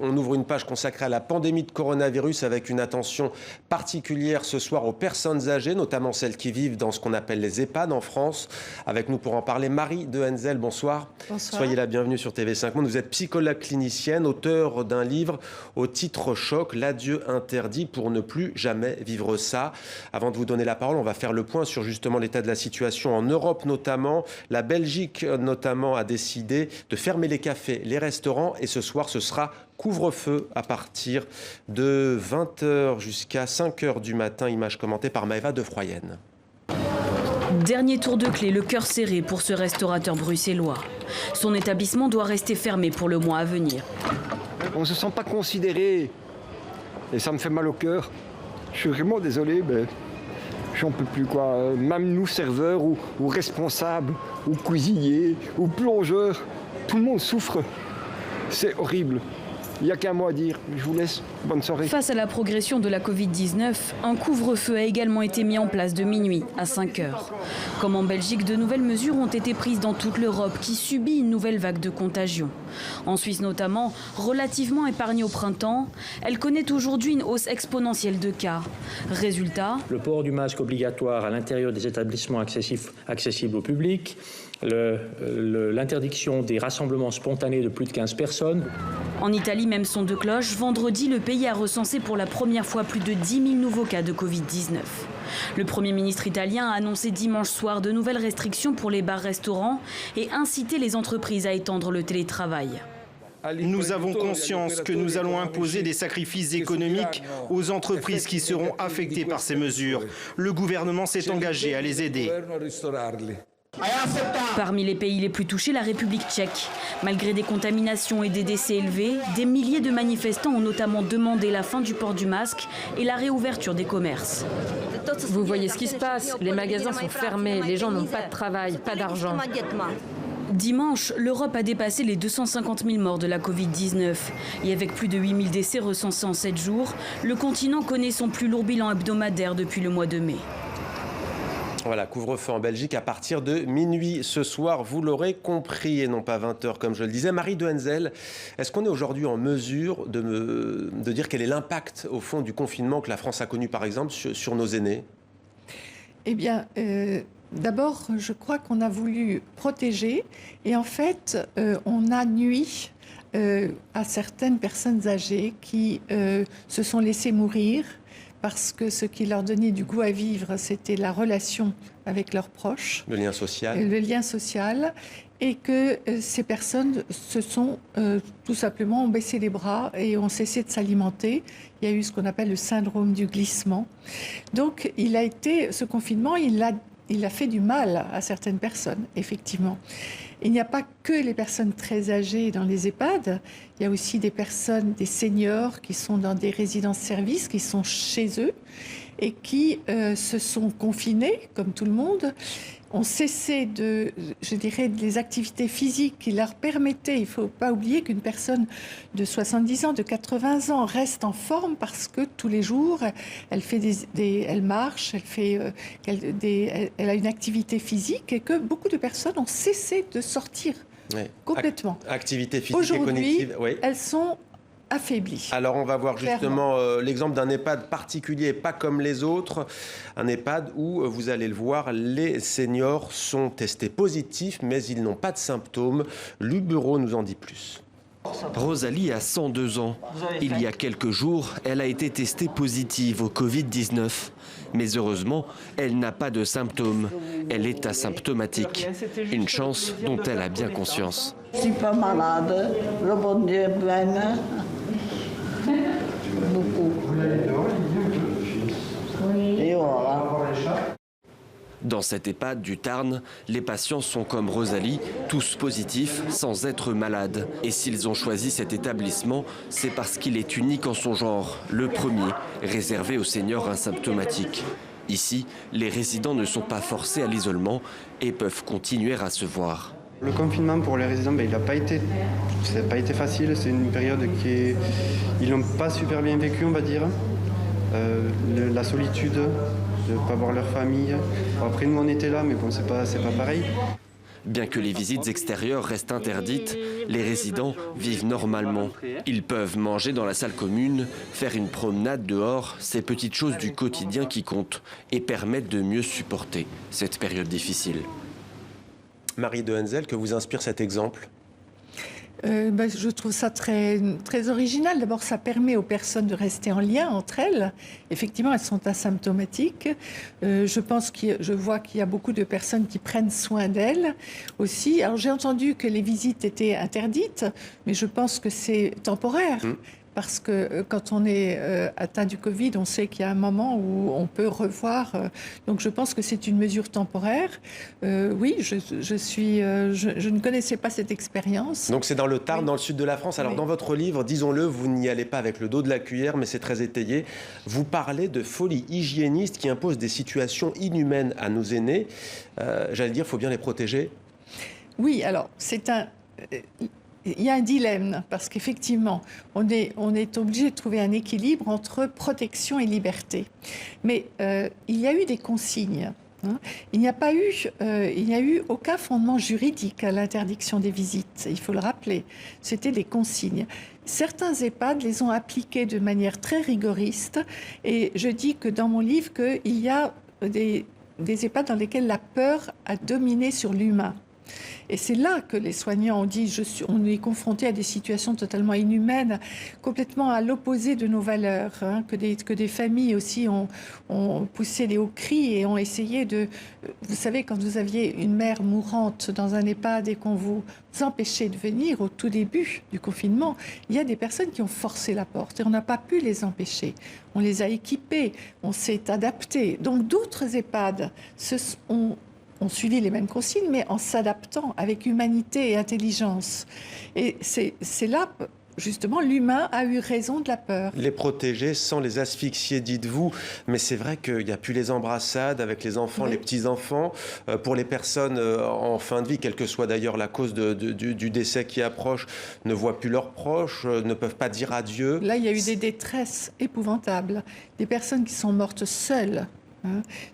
On ouvre une page consacrée à la pandémie de coronavirus avec une attention particulière ce soir aux personnes âgées, notamment celles qui vivent dans ce qu'on appelle les EHPAD en France. Avec nous pour en parler, Marie de Henzel, bonsoir. Bonsoir. Soyez la bienvenue sur TV5 Monde. Vous êtes psychologue clinicienne, auteur d'un livre au titre choc, l'adieu interdit pour ne plus jamais vivre ça. Avant de vous donner la parole, on va faire le point sur justement l'état de la situation en Europe notamment. La Belgique notamment a décidé de fermer les cafés, les restaurants et ce soir ce sera couvre-feu à partir de 20h jusqu'à 5h du matin. Image commentée par Maëva de Froyenne. Dernier tour de clé, le cœur serré pour ce restaurateur bruxellois. Son établissement doit rester fermé pour le mois à venir. On ne se sent pas considéré et ça me fait mal au cœur. Je suis vraiment désolé, mais j'en peux plus quoi. Même nous, serveurs ou responsables, ou cuisiniers, ou plongeurs, tout le monde souffre. C'est horrible. Il n'y a qu'un mot à dire. Je vous laisse. Bonne soirée. Face à la progression de la Covid-19, un couvre-feu a également été mis en place de minuit à 5h. Comme en Belgique, de nouvelles mesures ont été prises dans toute l'Europe qui subit une nouvelle vague de contagion. En Suisse notamment, relativement épargnée au printemps, elle connaît aujourd'hui une hausse exponentielle de cas. Résultat, le port du masque obligatoire à l'intérieur des établissements accessibles au public, l'interdiction des rassemblements spontanés de plus de 15 personnes. En Italie, même son de cloche, vendredi, le pays a recensé pour la première fois plus de 10 000 nouveaux cas de Covid-19. Le Premier ministre italien a annoncé dimanche soir de nouvelles restrictions pour les bars-restaurants et incité les entreprises à étendre le télétravail. Nous avons conscience que nous allons imposer des sacrifices économiques aux entreprises qui seront affectées par ces mesures. Le gouvernement s'est engagé à les aider. Parmi les pays les plus touchés, la République tchèque. Malgré des contaminations et des décès élevés, des milliers de manifestants ont notamment demandé la fin du port du masque et la réouverture des commerces. Vous voyez ce qui se passe, les magasins sont fermés, les gens n'ont pas de travail, pas d'argent. Dimanche, l'Europe a dépassé les 250 000 morts de la Covid-19. Et avec plus de 8 000 décès recensés en 7 jours, le continent connaît son plus lourd bilan hebdomadaire depuis le mois de mai. Voilà, couvre-feu en Belgique à partir de minuit ce soir, vous l'aurez compris, et non pas 20h comme je le disais. Marie de Henzel, est-ce qu'on est aujourd'hui en mesure de dire quel est l'impact au fond du confinement que la France a connu par exemple sur nos aînés ? Eh bien, d'abord, je crois qu'on a voulu protéger et en fait, on a nui à certaines personnes âgées qui se sont laissées mourir parce que ce qui leur donnait du goût à vivre, c'était la relation avec leurs proches. Le lien social. Le lien social. Et que ces personnes se sont tout simplement ont baissé les bras et ont cessé de s'alimenter. Il y a eu ce qu'on appelle le syndrome du glissement. Donc, ce confinement, il a fait du mal à certaines personnes, effectivement. Il n'y a pas que les personnes très âgées dans les EHPAD, il y a aussi des personnes, des seniors qui sont dans des résidences-services, qui sont chez eux et qui se sont confinés, comme tout le monde, ont cessé des activités physiques qui leur permettaient, il ne faut pas oublier qu'une personne de 70 ans, de 80 ans reste en forme parce que tous les jours, elle marche, elle a une activité physique et que beaucoup de personnes ont cessé de sortir complètement. Activité physique et cognitive, oui. Elles sont affaiblies. Alors on va voir justement l'exemple d'un EHPAD particulier, pas comme les autres. Un EHPAD où, vous allez le voir, les seniors sont testés positifs, mais ils n'ont pas de symptômes. L'Ubureau nous en dit plus. Rosalie a 102 ans. Il y a quelques jours, elle a été testée positive au Covid-19. Mais heureusement, elle n'a pas de symptômes. Elle est asymptomatique. Une chance dont elle a bien conscience. Je ne suis pas malade. Le bon Dieu m'aime. Beaucoup. Et voilà. Dans cet EHPAD du Tarn, les patients sont comme Rosalie, tous positifs sans être malades. Et s'ils ont choisi cet établissement, c'est parce qu'il est unique en son genre, le premier, réservé aux seniors asymptomatiques. Ici, les résidents ne sont pas forcés à l'isolement et peuvent continuer à se voir. Le confinement pour les résidents, ça n'a pas été facile. C'est une période ils n'ont pas super bien vécu, on va dire. La solitude, de ne pas voir leur famille. Après, nous, on était là, mais bon, c'est pas pareil. Bien que les visites extérieures restent interdites, les résidents vivent normalement. Ils peuvent manger dans la salle commune, faire une promenade dehors, ces petites choses du quotidien qui comptent et permettent de mieux supporter cette période difficile. Marie de Henzel, que vous inspire cet exemple ? Je trouve ça très, très original. D'abord, ça permet aux personnes de rester en lien entre elles. Effectivement, elles sont asymptomatiques. Je vois qu'il y a beaucoup de personnes qui prennent soin d'elles aussi. Alors, j'ai entendu que les visites étaient interdites, mais je pense que c'est temporaire. Parce que quand on est atteint du Covid, on sait qu'il y a un moment où on peut revoir. Donc je pense que c'est une mesure temporaire. Oui, je ne connaissais pas cette expérience. Donc c'est dans le Tarn, dans le sud de la France. Alors dans votre livre, disons-le, vous n'y allez pas avec le dos de la cuillère, mais c'est très étayé. Vous parlez de folie hygiéniste qui impose des situations inhumaines à nos aînés. J'allais dire, il faut bien les protéger. Oui, alors il y a un dilemme, parce qu'effectivement, on est obligé de trouver un équilibre entre protection et liberté. Mais il y a eu des consignes. Il n'y a eu aucun fondement juridique à l'interdiction des visites, il faut le rappeler. C'était des consignes. Certains EHPAD les ont appliquées de manière très rigoriste, et je dis que dans mon livre qu'il y a des EHPAD dans lesquels la peur a dominé sur l'humain. Et c'est là que les soignants ont dit on est confronté à des situations totalement inhumaines, complètement à l'opposé de nos valeurs, que des familles aussi ont poussé les hauts cris et ont essayé de... Vous savez, quand vous aviez une mère mourante dans un EHPAD et qu'on vous empêchait de venir au tout début du confinement, il y a des personnes qui ont forcé la porte et on n'a pas pu les empêcher. On les a équipés, on s'est adapté. Donc d'autres EHPAD ont suivi les mêmes consignes, mais en s'adaptant avec humanité et intelligence. Et c'est là, justement, l'humain a eu raison de la peur. Les protéger sans les asphyxier, dites-vous. Mais c'est vrai qu'il n'y a plus les embrassades avec les enfants, les petits-enfants. Pour les personnes en fin de vie, quelle que soit d'ailleurs la cause du décès qui approche, ne voient plus leurs proches, ne peuvent pas dire adieu. Là, il y a eu des détresses épouvantables. Des personnes qui sont mortes seules.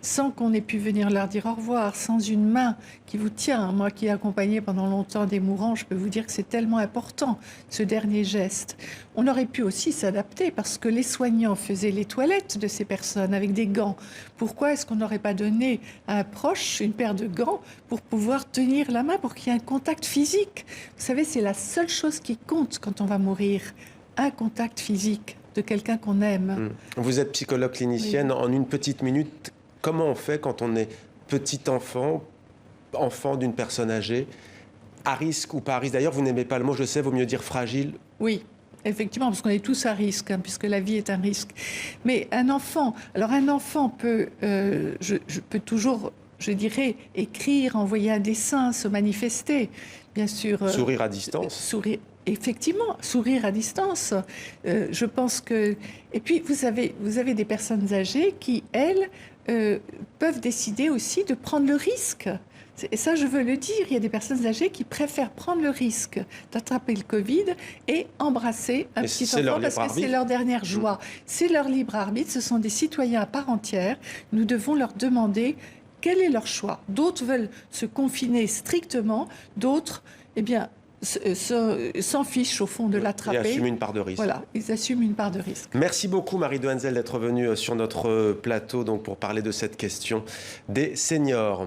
Sans qu'on ait pu venir leur dire au revoir, sans une main qui vous tient. Moi qui ai accompagné pendant longtemps des mourants, je peux vous dire que c'est tellement important, ce dernier geste. On aurait pu aussi s'adapter parce que les soignants faisaient les toilettes de ces personnes avec des gants. Pourquoi est-ce qu'on n'aurait pas donné à un proche une paire de gants pour pouvoir tenir la main, pour qu'il y ait un contact physique? Vous savez, c'est la seule chose qui compte quand on va mourir, un contact physique de quelqu'un qu'on aime. Vous êtes psychologue clinicienne. En une petite minute, comment on fait quand on est petit enfant d'une personne âgée, à risque ou pas à risque? D'ailleurs, vous n'aimez pas le mot, je sais, vaut mieux dire fragile. Oui, effectivement, parce qu'on est tous à risque, puisque la vie est un risque. Mais un enfant peut, je peux toujours, je dirais, écrire, envoyer un dessin, se manifester, bien sûr. Sourire à distance. Sourire. Effectivement, sourire à distance. Je pense que... Et puis, vous avez des personnes âgées qui, elles, peuvent décider aussi de prendre le risque. Et ça, je veux le dire, il y a des personnes âgées qui préfèrent prendre le risque d'attraper le Covid et embrasser un petit enfant parce que c'est leur dernière joie. C'est leur libre arbitre, ce sont des citoyens à part entière. Nous devons leur demander quel est leur choix. D'autres veulent se confiner strictement, d'autres, s'en fichent au fond de l'attraper. Et assument une part de risque. Voilà, ils assument une part de risque. Merci beaucoup Marie de Henzel d'être venue sur notre plateau donc, pour parler de cette question des seniors.